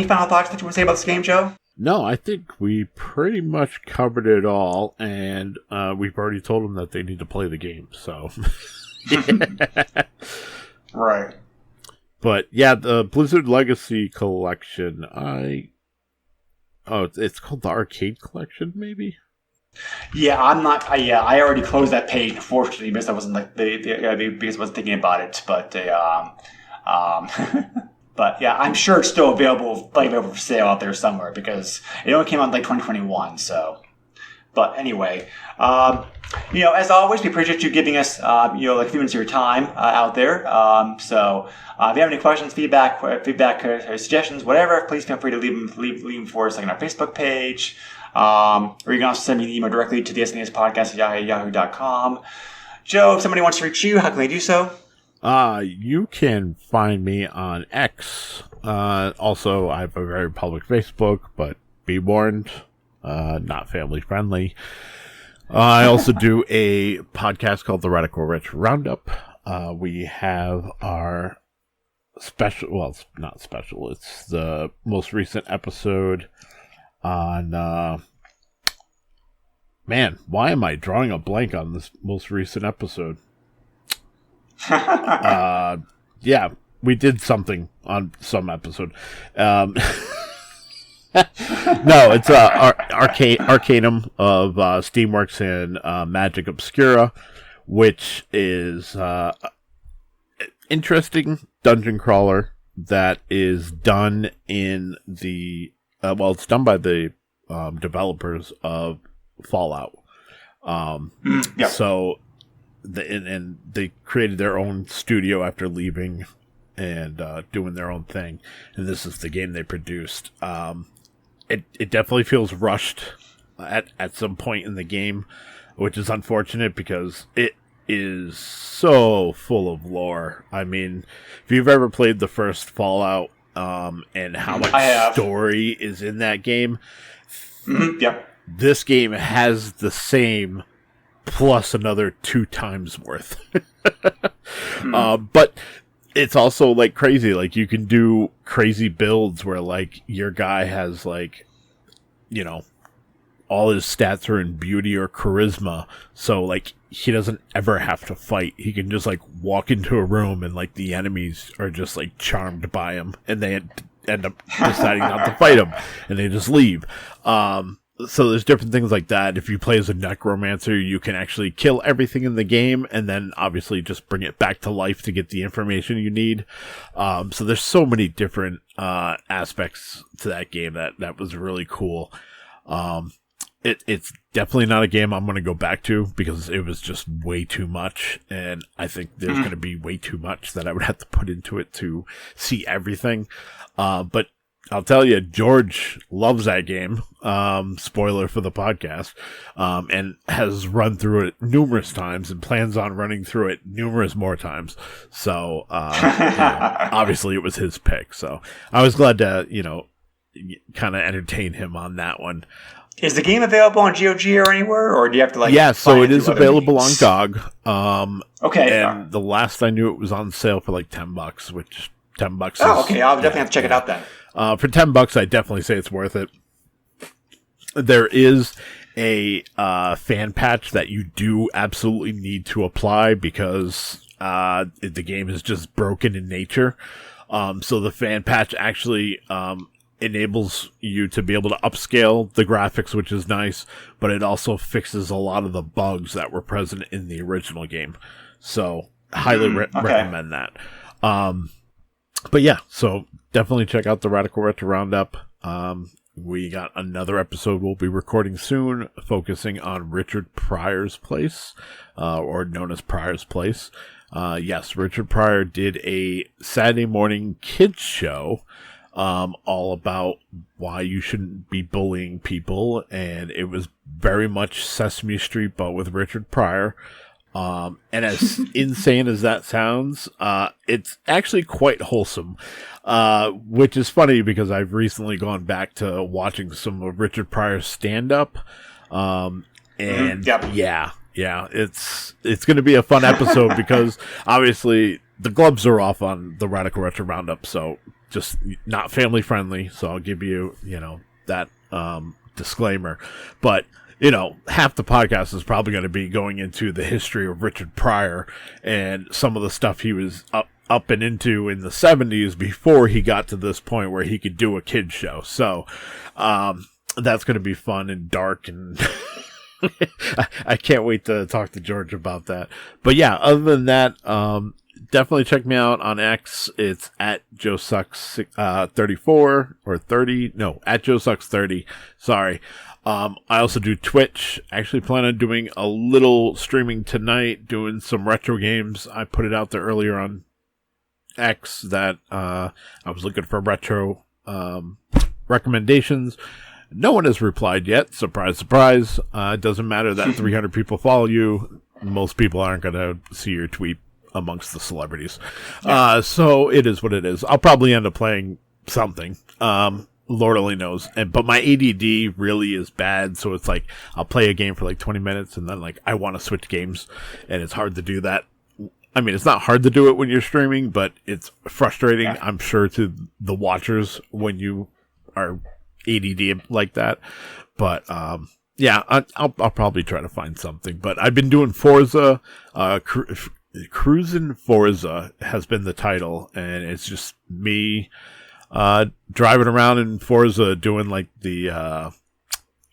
final thoughts that you want to say about this game, Joe? No, I think we pretty much covered it all, and we've already told them that they need to play the game, so. Right. But, yeah, the Blizzard Legacy Collection, it's called the Arcade Collection, maybe? Yeah, I'm not. I already closed that page, unfortunately, because I wasn't because I wasn't thinking about it. But but yeah, I'm sure it's still available for sale out there somewhere because it only came out in 2021. So, but anyway, as always, we appreciate you giving us a few minutes of your time out there. If you have any questions, feedback, suggestions, whatever, please feel free to leave them for us on our Facebook page. Or you can also send me an email directly to the SNES podcast at yahoo.com. Joe, if somebody wants to reach you, how can they do so? You can find me on X. Also, I have a very public Facebook, but be warned, not family friendly. I also do a podcast called the Radical Retro Roundup. We have our special, well, it's not special, it's the most recent episode on, man, why am I drawing a blank on this most recent episode? Yeah, we did something on some episode. No, it's Arcanum of Steamworks and Magic Obscura, which is interesting dungeon crawler that is done in the it's done by the developers of Fallout. Yep. So, and they created their own studio after leaving and doing their own thing. And this is the game they produced. It definitely feels rushed at some point in the game, which is unfortunate because it is so full of lore. I mean, if you've ever played the first Fallout, and how much story is in that game, Yep. This game has the same plus another 2 times worth. But it's also crazy. You can do crazy builds where your guy has all his stats are in beauty or charisma. So he doesn't ever have to fight. He can just walk into a room and the enemies are just charmed by him and they end up deciding not to fight him and they just leave. So there's different things like that. If you play as a necromancer, you can actually kill everything in the game and then obviously just bring it back to life to get the information you need. So there's so many different aspects to that game that was really cool. It's definitely not a game I'm going to go back to because it was just way too much. And I think there's going to be way too much that I would have to put into it to see everything. But I'll tell you, George loves that game. Spoiler for the podcast. And has run through it numerous times and plans on running through it numerous more times. So, obviously it was his pick. So I was glad to, kind of entertain him on that one. Is the game available on GOG or anywhere, or do you have to Yeah, so it is available on GOG. Okay. And the last I knew, it was on sale for $10, which $10 is... Oh, okay. I'll definitely have to check it out then. For $10, I definitely say it's worth it. There is a fan patch that you do absolutely need to apply because the game is just broken in nature. So the fan patch actually enables you to be able to upscale the graphics, which is nice, but it also fixes a lot of the bugs that were present in the original game. So highly recommend that. But yeah, so definitely check out the Radical Retro Roundup. We got another episode we'll be recording soon, focusing on Richard Pryor's Place, or known as Pryor's Place. Yes, Richard Pryor did a Saturday morning kids show all about why you shouldn't be bullying people, and it was very much Sesame Street, but with Richard Pryor. And as insane as that sounds, it's actually quite wholesome, which is funny because I've recently gone back to watching some of Richard Pryor's stand-up, and yeah, it's going to be a fun episode because obviously the gloves are off on the Radical Retro Roundup, so just not family friendly. So I'll give you, that disclaimer, but half the podcast is probably going to be going into the history of Richard Pryor and some of the stuff he was up and into in the 70s before he got to this point where he could do a kid show. So that's going to be fun and dark, and I can't wait to talk to George about that. But yeah, other than that, definitely check me out on X. It's at JoeSucks34 or 30. No, at JoeSucks30. Sorry. I also do Twitch. Actually plan on doing a little streaming tonight, doing some retro games. I put it out there earlier on X that I was looking for retro recommendations. No one has replied yet. Surprise, surprise. It doesn't matter that 300 people follow you. Most people aren't going to see your tweet amongst the celebrities. So it is what it is. I'll probably end up playing something. Lord only knows. But my ADD really is bad, so it's like I'll play a game for like 20 minutes and then like I want to switch games, and it's hard to do that. I mean, it's not hard to do it when you're streaming, but it's frustrating, I'm sure, to the watchers when you are ADD like that. But yeah, I'll probably try to find something. But I've been doing Forza. Cruisin' Forza has been the title, and it's just me driving around in Forza doing like the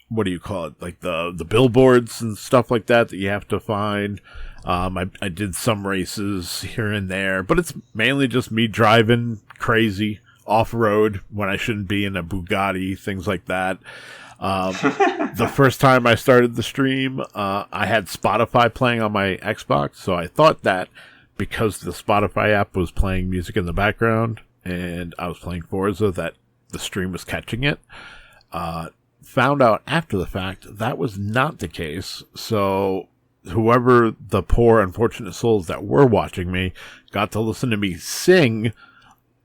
what do you call it, like the billboards and stuff like that you have to find. I did some races here and there, but it's mainly just me driving crazy off-road when I shouldn't be in a Bugatti, things like that. The first time I started the stream, I had Spotify playing on my Xbox, so I thought that because the Spotify app was playing music in the background and I was playing Forza, that the stream was catching it. Found out after the fact that was not the case. So whoever the poor unfortunate souls that were watching me got to listen to me sing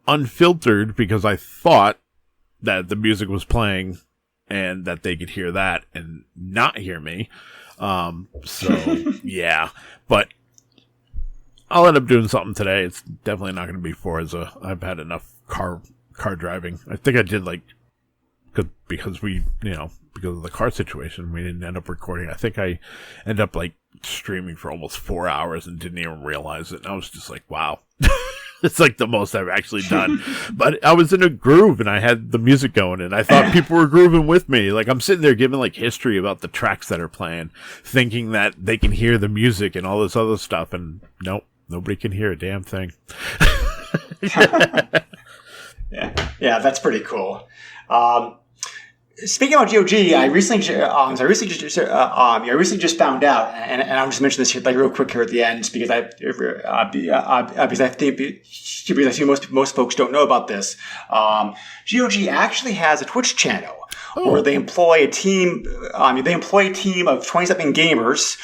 unfiltered because I thought that the music was playing and that they could hear that and not hear me. So yeah, but I'll end up doing something today. It's definitely not going to be Forza. I've had enough car driving. I think I did because we, because of the car situation, we didn't end up recording. I think I ended up streaming for almost 4 hours and didn't even realize it. And I was just like, wow. It's like the most I've actually done. But I was in a groove and I had the music going and I thought people were grooving with me. Like I'm sitting there giving history about the tracks that are playing, thinking that they can hear the music and all this other stuff. And nope, nobody can hear a damn thing. Yeah, that's pretty cool. Speaking about GOG, I recently just found out, and I'll just mention this here, real quick here at the end, because I think most folks don't know about this. GOG actually has a Twitch channel. Where they employ a team. They employ a team of 20-something gamers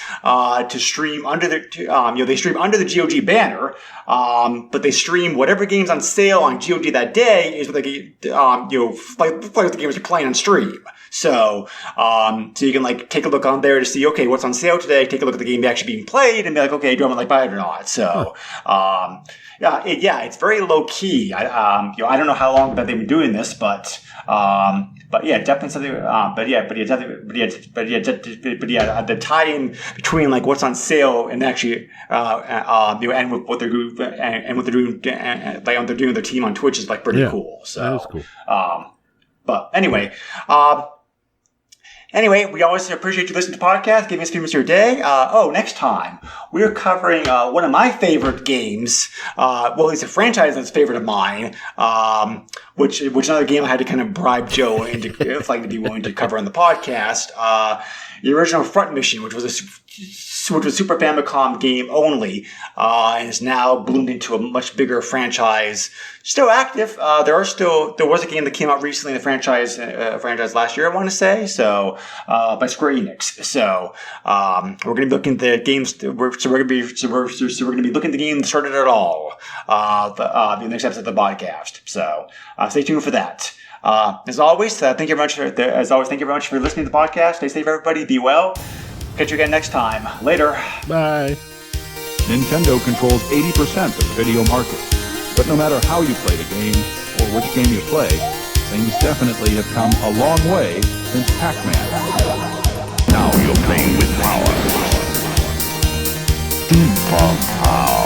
to stream under the. They stream under the GOG banner, but they stream whatever games on sale on GOG that day is what they like the games are playing on stream. So you can take a look on there to see, okay, what's on sale today. Take a look at the game actually being played and be like, okay, do I want to buy it or not? So it's very low key. I don't know how long that they've been doing this, but yeah, definitely something. The tie-in between what's on sale and actually and what they're doing and what they're doing and what they're doing with their team on Twitch is pretty cool. So that is cool. But anyway. Anyway, we always appreciate you listening to the podcast, giving us a few minutes of your day. Next time, we're covering one of my favorite games. Well, it's a franchise that's a favorite of mine. which another game I had to kind of bribe Joe into if like to be willing to cover on the podcast. The original Front Mission, which was a Super Famicom game only, and is now bloomed into a much bigger franchise. Still active. There was a game that came out recently in the franchise last year, I want to say. So by Square Enix. So we're going to be looking at the games. We're going to be looking at the game that started it all. The next episode of the podcast. So stay tuned for that. As always, thank you very much for listening to the podcast. Stay safe, everybody. Be well. Catch you again next time. Later. Bye. Nintendo controls 80% of the video market. But no matter how you play the game, or which game you play, things definitely have come a long way since Pac-Man. Now you're playing with power. Super power.